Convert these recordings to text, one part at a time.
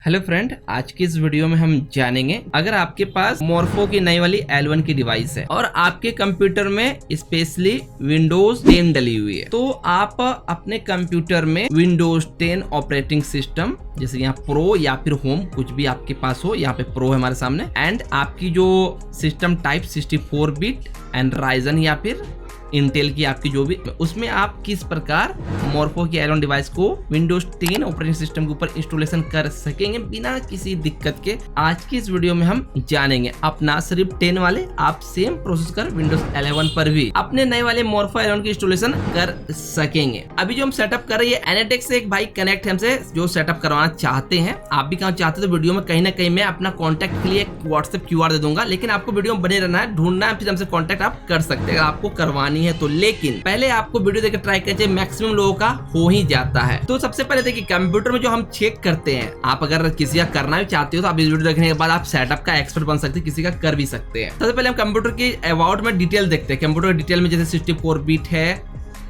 Hello friend, आज की इस वीडियो में हम जानेंगे अगर आपके पास मोर्फो की नई वाली L1 की डिवाइस है और आपके कंप्यूटर में स्पेशली विंडोज 10 डली हुई है, तो आप अपने कंप्यूटर में विंडोज 10 ऑपरेटिंग सिस्टम जैसे यहाँ प्रो या फिर होम कुछ भी आपके पास हो, यहाँ पे प्रो है हमारे सामने, एंड आपकी जो system type 64 bit and Ryzen या फिर इंटेल की आपकी जो भी, उसमें आप किस प्रकार मोर्फो की L1 डिवाइस को विंडोज 10 ऑपरेटिंग सिस्टम के ऊपर इंस्टॉलेशन कर सकेंगे बिना किसी दिक्कत के। आज की इस वीडियो में हम जानेंगे। आप ना सिर्फ 10 वाले, आप सेम प्रोसेस कर विंडोज 11 पर भी अपने नए वाले मोर्फो L1 की इंस्टॉलेशन कर सकेंगे। अभी जो हम सेटअप कर रहे हैं एनाटेक से एक भाई कनेक्ट हमसे जो सेटअप करवाना चाहते हैं। आप भी करना चाहते हैं तो वीडियो में कहीं ना कहीं मैं अपना कॉन्टैक्ट के लिए एक व्हाट्सएप QR दे दूंगा, लेकिन आपको वीडियो में बने रहना है, ढूंढना है, फिर हमसे कॉन्टैक्ट आप कर सकते हैं आपको करवानी है तो। लेकिन पहले आपको वीडियो देखकर ट्राई करना चाहिए, मैक्सिमम लोगों का हो ही जाता है। तो सबसे पहले देखिए कंप्यूटर में जो हम चेक करते हैं, आप अगर किसी का करना भी चाहते हो तो आप इस वीडियो देखने के बाद आप सेटअप का एक्सपर्ट बन सकते हैं, किसी का कर भी सकते हैं। सबसे पहले हम कंप्यूटर की अबाउट में डिटेल देखते हैं। कंप्यूटर डिटेल में जैसे 64 बिट है,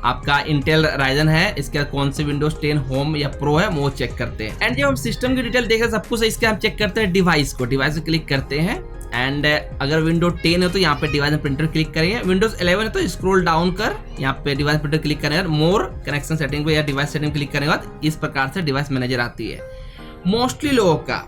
आपका इंटेल राइजन है, इसके कौन से विंडोज 10 होम या प्रो है वो चेक करते हैं। एंड जब हम सिस्टम की डिटेल देखें सब कुछ, इसके हम चेक करते हैं डिवाइस को क्लिक करते हैं। एंड अगर विंडोज 10 है तो यहाँ पे डिवाइस एंड प्रिंटर क्लिक करेंगे। विंडोज 11 है तो स्क्रॉल डाउन कर यहाँ पे डिवाइस प्रिंटर क्लिक करेंगे, मोर कनेक्शन सेटिंग पे या डिवाइस सेटिंग क्लिक करने के बाद इस प्रकार से डिवाइस मैनेजर आती है। मोस्टली लोगों का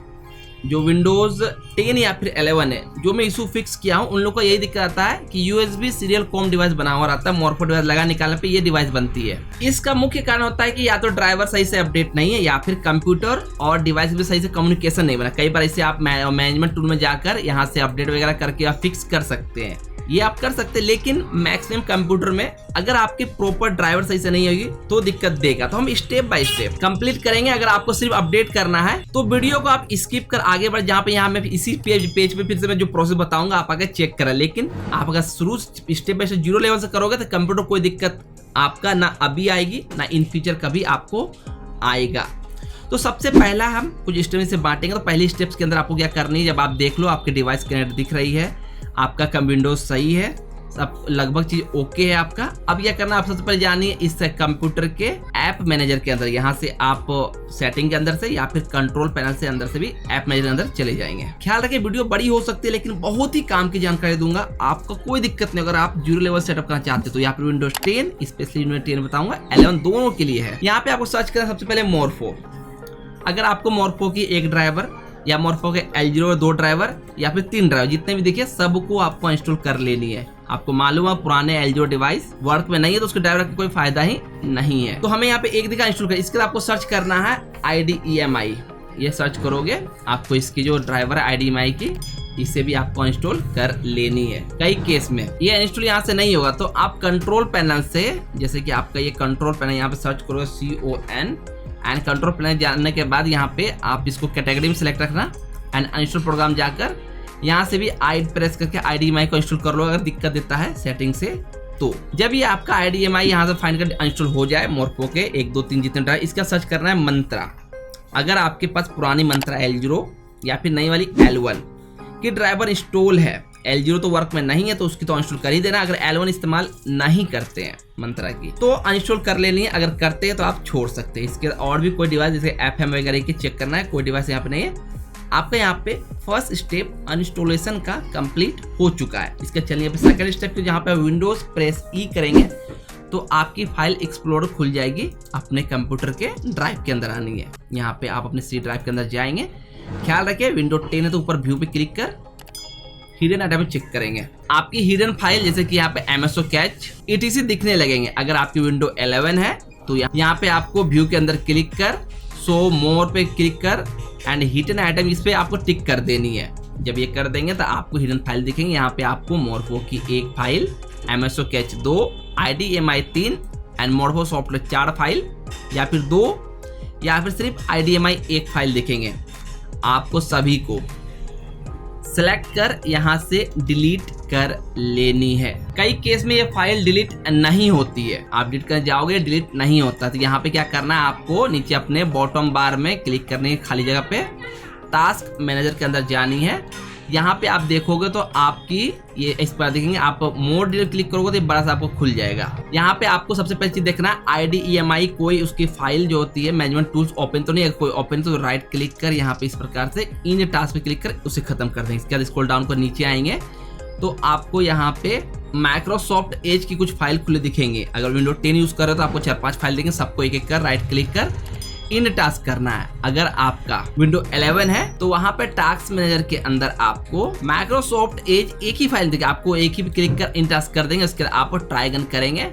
जो विंडोज 10 या फिर 11 है, जो मैं इशू फिक्स किया हूँ, उन लोगों को यही दिक्कत आता है कि USB सीरियल कॉम डिवाइस बना हुआ रहता है, मोर्फो डिवाइस लगा निकालने पे ये डिवाइस बनती है। इसका मुख्य कारण होता है कि या तो ड्राइवर सही से अपडेट नहीं है या फिर कंप्यूटर और डिवाइस भी सही से कम्युनिकेशन नहीं बना। कई बार इसे आप मैनेजमेंट टूल में जाकर यहाँ से अपडेट वगैरह करके आप फिक्स कर सकते हैं, ये आप कर सकते हैं। लेकिन मैक्सिमम कंप्यूटर में अगर आपके प्रॉपर ड्राइवर सही से नहीं होगी तो दिक्कत देगा। तो हम स्टेप बाय स्टेप कंप्लीट करेंगे। अगर आपको सिर्फ अपडेट करना है तो वीडियो को आप स्किप कर आगे बढ़, जहाँ पे यहाँ मैं इसी पेज पे फिर से मैं जो प्रोसेस बताऊंगा आप आगे चेक करें। लेकिन आप अगर शुरू स्टेप बाय स्टेप 0 लेवल से करोगे तो कंप्यूटर कोई दिक्कत आपका ना अभी आएगी ना इन फ्यूचर कभी आपको आएगा। तो सबसे पहला हम कुछ स्टेप से बांटेंगे। तो पहले स्टेप्स के अंदर आपको क्या करनी है, जब आप देख लो आपके डिवाइस कनेक्ट दिख रही है, आपका विंडोज सही है, सब लगभग चीज ओके है आपका। अब क्या करना, आप सबसे पहले जानिए इस कंप्यूटर के ऐप मैनेजर के अंदर, यहाँ से आप सेटिंग के अंदर से या फिर कंट्रोल पैनल से अंदर से भी ऐप मैनेजर के अंदर चले जाएंगे। ख्याल रखिए वीडियो बड़ी हो सकती है लेकिन बहुत ही काम की जानकारी दूंगा, आपको कोई दिक्कत नहीं। अगर आप 0 लेवल सेटअप करना चाहते हो तो यहाँ पे विंडोज 10 स्पेशली विंडोज 10 बताऊंगा, 11 दोनों के लिए है। यहाँ पे आपको सर्च करना सबसे पहले मोर्फो। अगर आपको मोर्फो की एक ड्राइवर या मोर्फो के L0 2 ड्राइवर या फिर 3 ड्राइवर जितने भी देखिए सबको आपको इंस्टॉल कर लेनी है। आपको मालूम है पुराने L0 डिवाइस वर्क में नहीं है तो उसके ड्राइवर का कोई फायदा ही नहीं है। तो हमें यहाँ पे एक दिखा इंस्टॉल कर, इसके लिए आपको सर्च करना है IDEMI। ये सर्च करोगे आपको इसकी जो ड्राइवर है IDEMI की, इसे भी आपको इंस्टॉल कर लेनी है। कई केस में ये इंस्टॉल यहाँ से नहीं होगा तो आप कंट्रोल पैनल से, जैसे कि आपका ये कंट्रोल पैनल यहाँ पे सर्च करोगे CON एंड कंट्रोल पैनल जानने के बाद यहाँ पे आप इसको कैटेगरी में सिलेक्ट रखना एंड इंस्टॉल प्रोग्राम जाकर यहाँ से भी आई प्रेस करके IDEMI को इंस्टॉल कर लो अगर दिक्कत देता है सेटिंग से। तो जब ये आपका IDEMI यहाँ से फाइंड कर इंस्टॉल हो जाए, मोर्फो के 1 2 3 जितने ड्राइव, इसका सर्च करना है मंत्रा। अगर आपके पास पुरानी मंत्रा L0 या फिर नई वाली L1 की ड्राइवर इंस्टॉल है, L0 तो वर्क में नहीं है तो उसकी तो इंस्टॉल कर ही देना। अगर L1 इस्तेमाल नहीं करते हैं मंत्रा की तो अनइंस्टॉल कर लेनी है, अगर करते हैं तो आप छोड़ सकते हैं। इसके और भी कोई डिवाइस जैसे FM वगैरह की चेक करना है, कोई डिवाइस यहाँ पे नहीं है। आपका यहाँ पे फर्स्ट स्टेप अनइंस्टॉलेशन का कंप्लीट हो चुका है। इसके चलिए सेकंड स्टेप के, जहाँ पे विंडोज प्रेस E करेंगे तो आपकी फाइल एक्सप्लोरर खुल जाएगी, अपने कंप्यूटर के ड्राइव के अंदर आनी है। यहाँ पे आप अपने C ड्राइव के अंदर जाएंगे। ख्याल रखिए विंडोज 10 है तो ऊपर व्यू पे क्लिक कर हिडन आइटम चेक करेंगे। आपकी हिडन फाइल जैसे कि यहाँ पे MSO कैच etc दिखने लगेंगे। अगर आपकी विंडो 11 है तो यहाँ पे आपको व्यू के अंदर क्लिक कर, शो मोर पे क्लिक कर एंड हिडन आइटम इस पे आपको टिक कर देनी है। जब ये कर देंगे तो आपको हिडन फाइल दिखेंगे। यहाँ पे आपको मोर्फो की 1 file, MSO catch 2, IDEMI 3 and मोर्फो software 4 file या फिर 2 या फिर सिर्फ IDEMI 1 फाइल दिखेंगे। आपको सभी को सेलेक्ट कर यहाँ से डिलीट कर लेनी है। कई केस में ये फाइल डिलीट नहीं होती है, आप डिलीट करने जाओगे डिलीट नहीं होता। तो यहाँ पे क्या करना है, आपको नीचे अपने बॉटम बार में क्लिक करने की खाली जगह पे टास्क मैनेजर के अंदर जानी है। यहाँ पे आप देखोगे तो आपकी ये इस पर देखेंगे, आप मोर डिटेल क्लिक करोगे तो ये बड़ा सा आपको खुल जाएगा। यहाँ पे आपको सबसे पहली चीज देखना है IDEMI कोई उसकी फाइल जो होती है मैनेजमेंट टूल्स ओपन तो नहीं है, कोई ओपन तो राइट क्लिक कर यहाँ पे इस प्रकार से इन टास्क पे क्लिक कर उसे खत्म कर देंगे। इसके बाद स्क्रॉल डाउन कर नीचे आएंगे तो आपको यहाँ पे माइक्रोसॉफ्ट एज की कुछ फाइल खुले दिखेंगे। अगर विंडो 10 यूज कर रहे हो तो आपको 4-5 फाइल देंगे, सबको एक एक कर राइट क्लिक कर इन टास्क करना है। अगर आपका विंडो 11 है तो वहां पे टास्क मैनेजर के अंदर आपको माइक्रोसॉफ्ट एज एक ही फाइल देगा, आपको एक ही क्लिक कर इन टास्क कर देंगे। उसके बाद आप ट्राई गन करेंगे,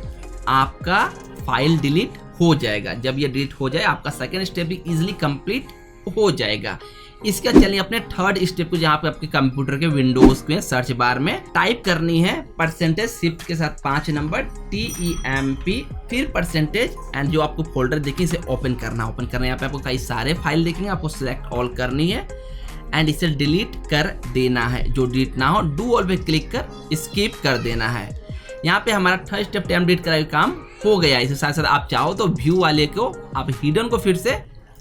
आपका फाइल डिलीट हो जाएगा। जब ये डिलीट हो जाए आपका सेकेंड स्टेप भी इजिली कंप्लीट हो जाएगा। इसका चलिए अपने थर्ड स्टेप को, जहाँ पे आपके कंप्यूटर के विंडोज के सर्च बार में टाइप करनी है परसेंटेज शिफ्ट के साथ 5 नंबर TEMP फिर परसेंटेज एंड जो आपको फोल्डर देखें इसे ओपन करना यहाँ पे आपको कई सारे फाइल देखेंगे, आपको सिलेक्ट ऑल करनी है एंड इसे डिलीट कर देना है। जो डिलीट ना हो डू ऑल पे क्लिक कर स्किप कर देना है। यहाँ पे हमारा थर्ड स्टेप टाइम डिलीट कराने का काम हो गया। इसे साथ साथ आप चाहो तो व्यू वाले को आप हिडन को फिर से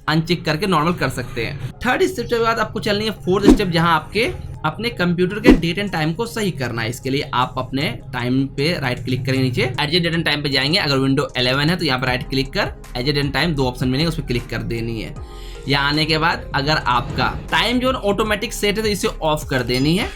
अनचेक करके नॉर्मल कर सकते हैं। थर्ड स्टेप के बाद आपको चलनी है फोर्थ स्टेप, जहां आपके अपने कंप्यूटर के डेट एंड टाइम को सही करना है। इसके लिए आप अपने टाइम पे राइट क्लिक करेंगे, नीचे एडजस्ट डेट एंड टाइम पे जाएंगे। अगर विंडो 11 है तो यहाँ पे राइट क्लिक कर adjust date and time 2 option मिलेंगे, उस पर क्लिक कर देनी है। यहाँ आने के बाद अगर आपका टाइम जोन ऑटोमेटिक सेट है तो इसे ऑफ कर देनी है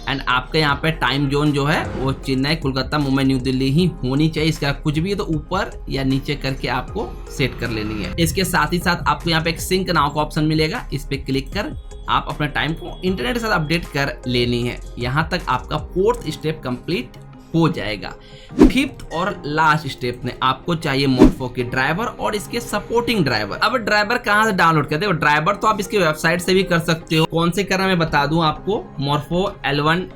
एंड आपके यहाँ पे टाइम जोन जो है वो चेन्नई, कोलकाता, मुंबई, न्यू दिल्ली ही होनी चाहिए। इसका कुछ भी है तो ऊपर या नीचे करके आपको सेट कर लेनी है। इसके साथ ही साथ आपको यहाँ पे एक सिंक नाउ का ऑप्शन मिलेगा, इस पे क्लिक कर आप अपने टाइम को इंटरनेट के साथ अपडेट कर लेनी है। यहाँ तक आपका फोर्थ स्टेप कंप्लीट हो जाएगा। फिफ्थ और लास्ट स्टेप में आपको चाहिए मोर्फो के ड्राइवर और इसके सपोर्टिंग ड्राइवर। अब ड्राइवर कहाँ से डाउनलोड करते हो? ड्राइवर तो आप इसके वेबसाइट से भी कर सकते हो। कौन से करना मैं बता दूं आपको। मोर्फो L1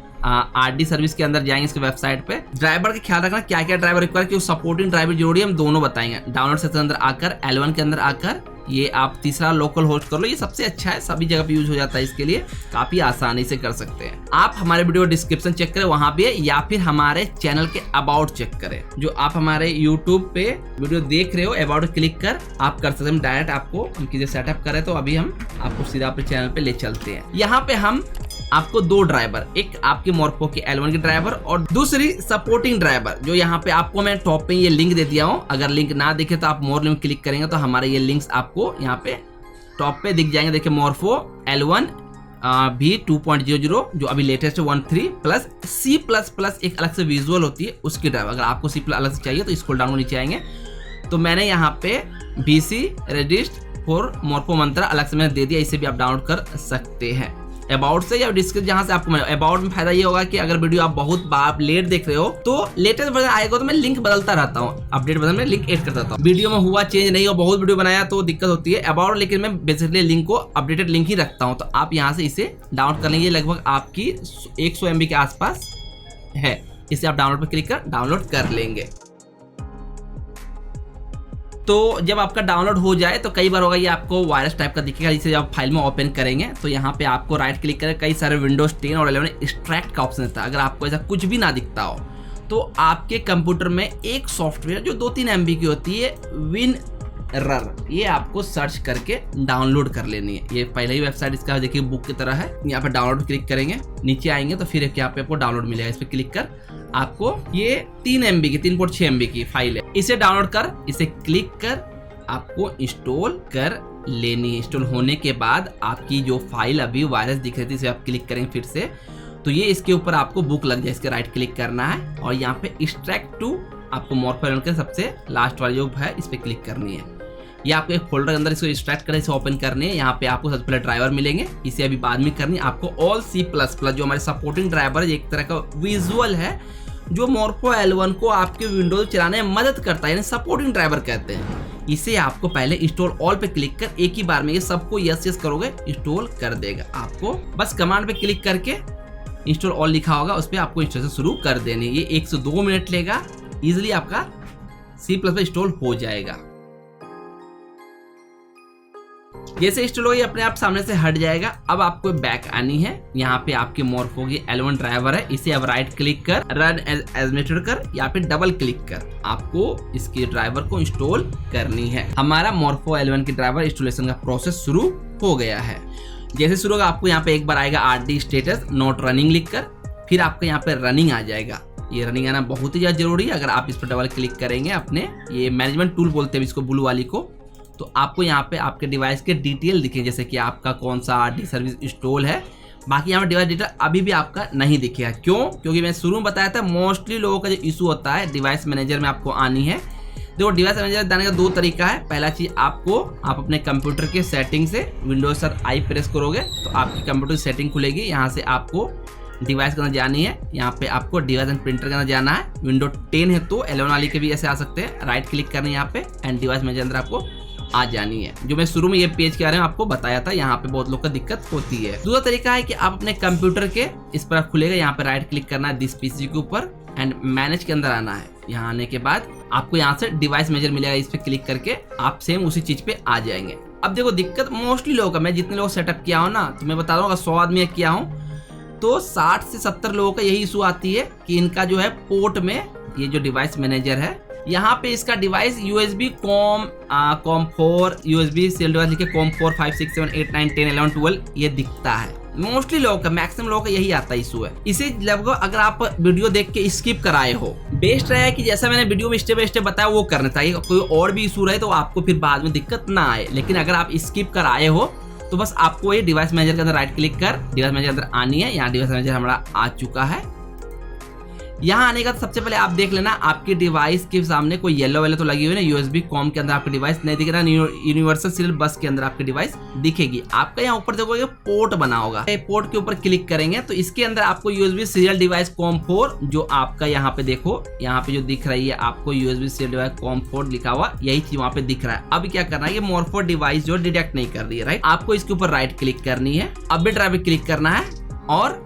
RD सर्विस के अंदर जाएंगे, इसके वेबसाइट पे ड्राइवर का ख्याल रखना क्या क्या ड्राइवर रिक्वायर, क्योंकि सपोर्टिंग ड्राइवर जरूरी है, हम दोनों बताएंगे। डाउनलोड सेक्शन के अंदर आकर L1 के अंदर आकर ये आप तीसरा लोकल होस्ट कर लो, ये सबसे अच्छा है, सभी जगह पे यूज हो जाता है। इसके लिए काफी आसानी से कर सकते हैं। आप हमारे वीडियो डिस्क्रिप्शन चेक करें, वहां पे या फिर हमारे चैनल के अबाउट चेक करें। जो आप हमारे यूट्यूब पे वीडियो देख रहे हो अबाउट क्लिक कर आप कर सकते हैं। डायरेक्ट आपको उनकी सेटअप करें तो अभी हम आपको सीधा अपने चैनल पे ले चलते हैं। यहाँ पे हम आपको 2 ड्राइवर, एक आपके मोर्फो के L1 की ड्राइवर और दूसरी सपोर्टिंग ड्राइवर, जो यहाँ पे आपको मैं टॉप पे ये लिंक दे दिया हूँ। अगर लिंक ना दिखे तो आप मोर लिंक क्लिक करेंगे तो हमारे ये लिंक्स आपको यहाँ पे टॉप पे दिख जाएंगे। देखिए मोर्फो L1 भी 2.00 जो अभी लेटेस्ट 13 प्लस C++ एक अलग से विजुअल होती है उसकी ड्राइवर। अगर आपको C+ अलग से चाहिए तो स्क्रॉल डाउन नीचे आएंगे तो मैंने यहाँ पे BC रजिस्ट फॉर मोर्फो मंत्रा अलग से मैंने दे दिया, इसे भी आप डाउनलोड कर सकते हैं अबाउट से या डिस्क्रिप्शन। जहां से आपको अबाउट में फायदा ये होगा कि अगर वीडियो आप बहुत बार लेट देख रहे हो तो लेटेस्ट वर्जन आएगा तो मैं लिंक बदलता रहता हूँ, अपडेट वर्जन में लिंक ऐड करता रहता हूँ। वीडियो में हुआ चेंज नहीं हो, बहुत वीडियो बनाया तो दिक्कत होती है अबाउट, लेकिन मैं बेसिकली लिंक को अपडेटेड लिंक ही रखता हूँ। तो आप यहाँ से इसे डाउनलोड कर लेंगे, लगभग आपकी 100 MB के आसपास है। इसे आप डाउनलोड पर क्लिक कर डाउनलोड कर लेंगे। तो जब आपका डाउनलोड हो जाए तो कई बार होगा ये आपको वायरस टाइप का दिखेगा, जिसे जब फाइल में ओपन करेंगे तो यहाँ पे आपको राइट क्लिक करें, कई सारे विंडोज 10 और 11 एक्सट्रैक्ट का ऑप्शन रहता है। अगर आपको ऐसा कुछ भी ना दिखता हो तो आपके कंप्यूटर में एक सॉफ्टवेयर जो 2-3 MB की होती है WinRAR, ये आपको सर्च करके डाउनलोड कर लेनी है। ये पहले ही वेबसाइट इसका देखिए बुक की तरह है। यहाँ पे डाउनलोड क्लिक करेंगे, नीचे आएंगे तो फिर यहाँ पे आपको डाउनलोड मिलेगा, इस पे क्लिक कर आपको ये 3 MB की 3.6 MB की फाइल है, इसे डाउनलोड कर इसे क्लिक कर आपको इंस्टॉल कर लेनी है। इंस्टॉल होने के बाद आपकी जो फाइल अभी वायरस दिख रही थी इसे आप क्लिक करेंगे फिर से तो ये इसके ऊपर आपको बुक लग जाए, इसके राइट क्लिक करना है और यहाँ पे एक्सट्रैक्ट टू आपको मोर्फो के सबसे लास्ट वाली जो है इस पे क्लिक करनी है। ये आपको एक फोल्डर के अंदर इसको एक्सट्रैक्ट करें, इसे ओपन करनी है। यहाँ पे आपको सबसे पहले ड्राइवर मिलेंगे, इसे अभी बाद में करनी है। आपको ऑल C++ जो हमारे सपोर्टिंग ड्राइवर है, एक तरह का विजुअल है जो मोर्फो L1 को आपके विंडोज चलाने में मदद करता है, यानी सपोर्टिंग ड्राइवर कहते हैं। इसे आपको पहले इंस्टॉल ऑल पे क्लिक कर एक ही बार में ये सबको यस करोगे इंस्टॉल कर देगा। आपको बस कमांड पे क्लिक करके इंस्टॉल ऑल लिखा होगा उस पर आपको इंस्टॉलेशन शुरू कर देनी है। ये 1 से 2 मिनट लेगा, इजिली आपका C++ इंस्टॉल हो जाएगा। जैसे इंस्टॉल हो ये अपने आप सामने से हट जाएगा। अब आपको बैक आनी है, यहाँ पे आपके मोर्फो की L1 ड्राइवर है, इसे अब राइट क्लिक कर रन एज एडमिनिस्ट्रेटर कर या फिर डबल क्लिक कर आपको इसके ड्राइवर को इंस्टॉल करनी है। हमारा मोर्फो L1 की ड्राइवर इंस्टॉलेशन का प्रोसेस शुरू हो गया है। जैसे शुरू होगा आपको यहाँ पे एक बार आएगा RD स्टेटस नॉट रनिंग लिखकर, फिर आपको यहाँ पे रनिंग आ जाएगा। ये रनिंग आना बहुत ही ज्यादा जरूरी है। अगर आप इस पर डबल क्लिक करेंगे अपने, ये मैनेजमेंट टूल बोलते हैं इसको ब्लू वाली को, तो आपको यहाँ पे आपके डिवाइस के डिटेल दिखेंगे, जैसे कि आपका कौन सा RD सर्विस इंस्टॉल है। बाकी यहाँ पे डिवाइस डिटेल अभी भी आपका नहीं दिखेगा। क्यों? क्योंकि मैं शुरू में बताया था मोस्टली लोगों का जो इशू होता है डिवाइस मैनेजर में आपको आनी है। देखो डिवाइस मैनेजर जाने का दो तरीका है। पहला चीज आप अपने कंप्यूटर के सेटिंग से विंडोज सर आई प्रेस करोगे तो आपकी कंप्यूटर सेटिंग खुलेगी। यहाँ से आपको डिवाइस के अंदर जानी है, यहाँ पे आपको डिवाइस एंड प्रिंटर के अंदर जाना है। विंडो 10 है तो 11 वाली के भी ऐसे आ सकते हैं। राइट क्लिक करना है यहाँ पे एंड डिवाइस मैनेजर अंदर आपको आ जानी है। जो मैं शुरू में ये पेज के बारे में आपको बताया था, यहाँ पे बहुत लोग का दिक्कत होती है। दूसरा तरीका है कि आप अपने कंप्यूटर के इस पर खुलेगा, यहाँ पे राइट क्लिक करना है दिस पीसी के ऊपर एंड मैनेज के अंदर आना है। यहाँ आने के बाद आपको यहाँ से डिवाइस मैनेजर मिलेगा, इस पे क्लिक करके आप सेम उसी चीज पे आ जाएंगे। अब देखो दिक्कत मोस्टली लोगों का, मैं जितने लोग सेटअप किया हूँ ना, तो मैं बता रहा हूँ 100 आदमी किया हूँ तो 60 से 70 लोगों का यही इशू आती है कि इनका जो है पोर्ट में ये जो डिवाइस मैनेजर है, यहाँ पे इसका device USB COM4 USB serial device लिखे COM4 5 6 7 8 9 10 11 12 ये दिखता है। मोस्टली लोगों का, मैक्सिमम लोगों का यही आता इशू है। इसे लगभग अगर आप वीडियो देख के स्किप कराए हो, बेस्ट रहा है कि जैसा मैंने वीडियो में स्टेप बाय स्टेप बताया वो करना चाहिए। कोई और भी इशू रहे तो आपको फिर बाद में दिक्कत ना आए। लेकिन अगर आप स्किप कराए हो तो बस आपको ये डिवाइस मैनेजर के अंदर राइट क्लिक कर डिवाइस मैनेजर अंदर आनी है। यहाँ डिवाइस मैनेजर हमारा आ चुका है। यहाँ आने का सबसे पहले आप देख लेना आपके डिवाइस के सामने कोई येलो वाले तो लगी हुई है ना, USB COM के अंदर आपकी डिवाइस नहीं दिख रहा, यूनिवर्सल सीरियल बस के अंदर आपकी डिवाइस दिखेगी। आपका यहाँ ऊपर देखोगे पोर्ट बना होगा, पोर्ट के ऊपर क्लिक करेंगे तो इसके अंदर आपको USB सीरियल डिवाइस COM4 जो आपका यहाँ पे देखो, यहाँ पे जो दिख रही है आपको USB सीरियल डिवाइस COM4 लिखा हुआ, यही चीज वहाँ पे दिख रहा है। अब क्या करना है, ये मोरफो डिवाइस जो डिटेक्ट नहीं कर रही है, राइट, आपको इसके ऊपर राइट क्लिक करनी है, अपडेट ड्राइव पे क्लिक करना है और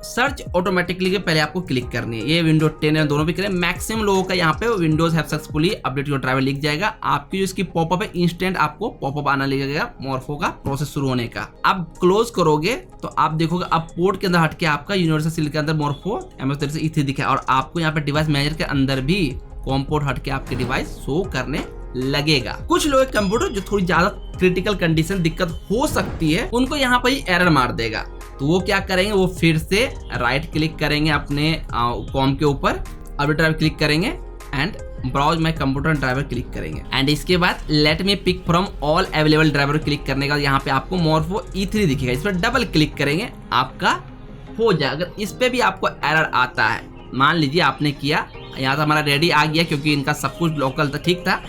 सर्च ऑटोमेटिकली के पहले आपको क्लिक करनी है। ये विंडो 10 है, दोनों भी करें। मैक्सिमम लोगों का यहाँ पे Windows have successfully update your driver लिख जाएगा। आपकी जो इसकी पॉपअप है इंस्टेंट आपको पॉपअप आना लगेगा मोरफो का प्रोसेस शुरू होने का। अब क्लोज करोगे तो आप देखोगे अब पोर्ट के अंदर हटके आपका यूनिवर्सल सीरियल के अंदर मोरफो MS-33 E3 दिखा है और आपको यहाँ पे डिवाइस मैनेजर के अंदर भी COM पोर्ट हटके आपके डिवाइस शो करने लगेगा। कुछ लोग कंप्यूटर जो थोड़ी ज्यादा क्रिटिकल कंडीशन दिक्कत हो सकती है उनको यहाँ पर एरर मार देगा, तो वो क्या करेंगे, वो फिर से राइट क्लिक करेंगे अपने COM के ऊपर, अपडेट ड्राइव क्लिक करेंगे and browse my computer driver click करेंगे एंड इसके बाद let me pick from all available driver click करने का यहाँ पे आपको मोरफो E3 दिखेगा, इस पर डबल क्लिक करेंगे आपका हो जाए। अगर इस पे भी आपको एरर आता है, मान लीजिए आपने किया, यहाँ से हमारा रेडी आ गया क्योंकि इनका सब कुछ लोकल था, ठीक था।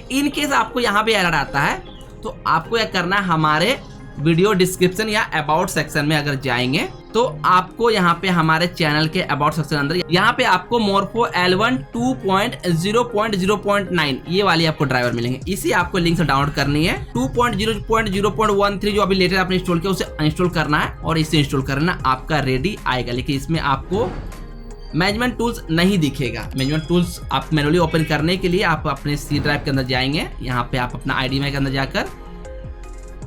इन केस आपको यहाँ पे एरर आता है तो आपको क्या करना है, हमारे वीडियो डिस्क्रिप्शन या अबाउट सेक्शन में अगर जाएंगे तो आपको यहाँ पे हमारे चैनल के अबाउट सेक्शन अंदर यहाँ पे आपको मोरफो L1 2.0.0.9 ये वाली आपको ड्राइवर मिलेंगे। इसी आपको लिंक से डाउनलोड करनी है। 2.0.0.13 जो अभी लेटेस्ट आपने इंस्टॉल किया उसे इंस्टॉल करना है और इसे इंस्टॉल करना आपका रेडी आएगा। लेकिन इसमें आपको मैनेजमेंट टूल्स नहीं दिखेगा। मैनेजमेंट टूल्स आप मैनुअली ओपन करने के लिए आप अपने C ड्राइव के अंदर जाएंगे, यहाँ पे आप अपना IDMI के अंदर जाकर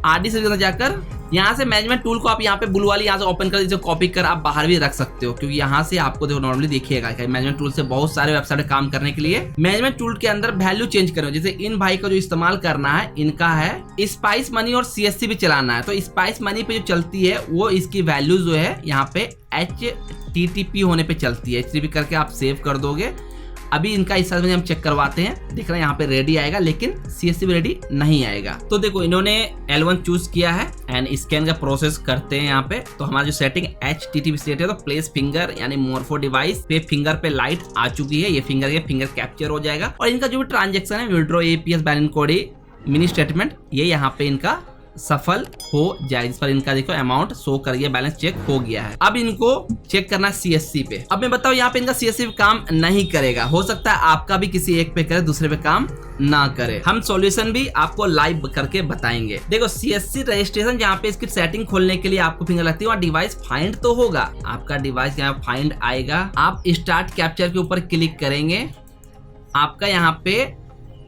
RD से जाकर यहाँ से मैनेजमेंट टूल को आप यहाँ पे ब्लू वाली यहाँ से ओपन कर दीजिए, कॉपी कर आप बाहर भी रख सकते हो क्योंकि यहाँ से आपको देखो नॉर्मली देखिएगा मैनेजमेंट टूल से बहुत सारे वेबसाइट काम करने के लिए मैनेजमेंट टूल के अंदर वैल्यू चेंज करो। जैसे इन भाई का जो इस्तेमाल करना है, इनका है स्पाइस मनी और CSC भी चलाना है, तो स्पाइस मनी पे जो चलती है वो इसकी वैल्यू जो है यहाँ पे HTTP होने पे चलती है। HTTP करके आप सेव कर दोगे। अभी इनका इस साल में हम चेक करवाते हैं, देख रहे हैं यहाँ पे रेडी आएगा लेकिन CSC भी रेडी नहीं आएगा। तो देखो इन्होंने L1 चूज किया है एंड स्कैन का प्रोसेस करते हैं यहाँ पे। तो हमारा जो सेटिंग HTTP सेट है तो प्लेस फिंगर यानी मोरफो डिवाइस पे फिंगर पे लाइट आ चुकी है, ये फिंगर कैप्चर हो जाएगा और इनका जो भी ट्रांजेक्शन है withdraw APS balance code mini statement ये यहाँ पे इनका सफल हो जाए, जिस पर इनका देखो अमाउंट शो कर गया, बैलेंस चेक हो गया है। अब इनको चेक करना है CSC पे। अब मैं बताऊं यहाँ पे इनका CSC पे काम नहीं करेगा, हो सकता है आपका भी किसी एक पे करे दूसरे पे काम ना करे। हम सॉल्यूशन भी आपको लाइव करके बताएंगे। देखो CSC रजिस्ट्रेशन जहाँ पे इसकी सेटिंग खोलने के लिए आपको फिंगर लगती है वहाँ डिवाइस फाइंड तो होगा, आपका डिवाइस यहाँ फाइंड आएगा। आप स्टार्ट कैप्चर के ऊपर क्लिक करेंगे, आपका यहाँ पे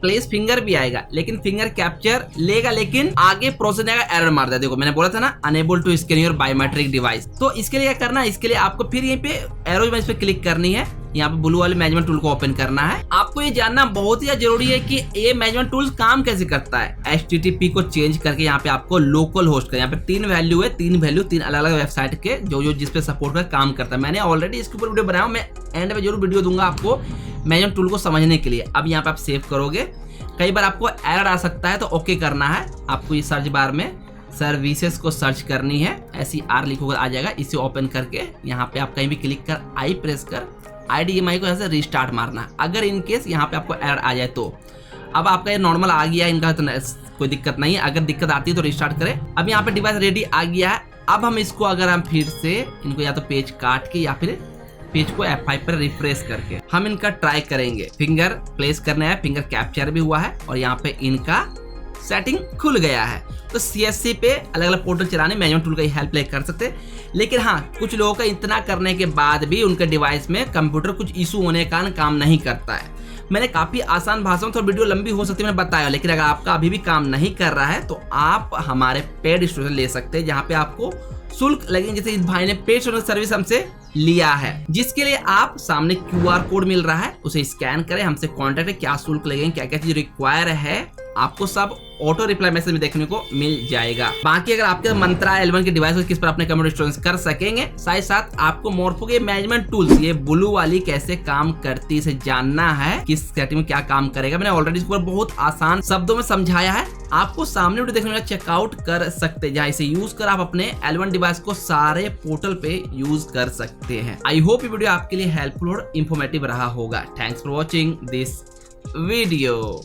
प्लेस फिंगर भी आएगा लेकिन फिंगर कैप्चर लेगा लेकिन आगे प्रोसेस आएगा, एरर मार दे। देखो मैंने बोला था ना unable to scan your biometric device, तो इसके लिए क्या करना है, इसके लिए आपको फिर यहीं पे एरो इमेज पे क्लिक करनी है यहाँ पे ब्लू वाले मैनेजमेंट टूल को ओपन करना है। आपको ये जानना बहुत ही जरूरी है कि ये मैनेजमेंट टूल काम कैसे करता है। HTTP को चेंज करके यहाँ पे आपको लोकल होस्ट का, यहाँ पे 3 वैल्यू है, 3 वैल्यू 3 अलग अलग वेबसाइट के जो जिस पे सपोर्ट कर काम करता है। मैंने ऑलरेडी इसके ऊपर वीडियो बनाया हूं, मैं एंड में जरूर वीडियो दूंगा आपको मैनेजमेंट टूल को समझने के लिए। अब यहाँ पे आप सेव करोगे, कई बार आपको एरर आ सकता है तो ओके करना है। आपको ये सर्च बार में सर्विसेज को सर्च करनी है, SER लिखोगे आ जाएगा। इसे ओपन करके यहाँ पे आप कहीं भी क्लिक कर आई प्रेस कर IDMI को ऐसे रिस्टार्ट मारना। अगर इनकेस यहाँ पे आपको एरर आ जाए तो अब आपका ये नॉर्मल आ गया, इनका तो कोई दिक्कत नहीं है। अगर दिक्कत आती है तो रिस्टार्ट करें। अब यहाँ पे डिवाइस रेडी आ गया है। अब हम इसको अगर हम फिर से इनको या तो पेज काट के या फिर पेज को F5 पर रिफ्रेश करके हम इनका ट्राई करेंगे। फिंगर प्लेस करना है, फिंगर कैप्चर भी हुआ है और यहाँ पे इनका सेटिंग खुल गया है। तो CSC पे अलग अलग पोर्टल चलाने मैनेजमेंट टूल का हेल्प ले कर सकते हैं। लेकिन हाँ, कुछ लोगों का इतना करने के बाद भी उनके डिवाइस में कंप्यूटर कुछ इशू होने के कारण काम नहीं करता है। मैंने काफी आसान भाषा में, थोड़ी वीडियो लंबी हो सकती है मैंने बताया, लेकिन अगर आपका अभी भी काम नहीं कर रहा है तो आप हमारे पेड इंस्टॉलेशन ले सकते हैं, जहाँ पे आपको शुल्क लगेंगे। जैसे इस भाई ने पेड सर्विस हमसे लिया है, जिसके लिए आप सामने QR कोड मिल रहा है, उसे स्कैन करें, हमसे कॉन्टेक्ट है, क्या शुल्क लगेंगे, क्या क्या चीज रिक्वायर है, आपको सब ऑटो रिप्लाई मैसेज में देखने को मिल जाएगा। बाकी अगर आपके मंत्रा L1 के डिवाइस को किस पर अपने कंप्यूटर इंस्टॉल कर सकेंगे, साथ साथ आपको मोर्फो के मैनेजमेंट टूल्स ये ब्लू वाली कैसे काम करती है इसे जानना है, किस सेटिंग में क्या काम करेगा। मैंने ऑलरेडी इसको बहुत आसान शब्दों में समझाया है, आपको सामने वीडियो देखने में चेकआउट कर सकते हैं, जहाँ इसे यूज कर आप अपने L1 डिवाइस को सारे पोर्टल पे यूज कर सकते हैं। आई होप ये वीडियो आपके लिए हेल्पफुल और इंफॉर्मेटिव रहा होगा। Thanks for watching this video.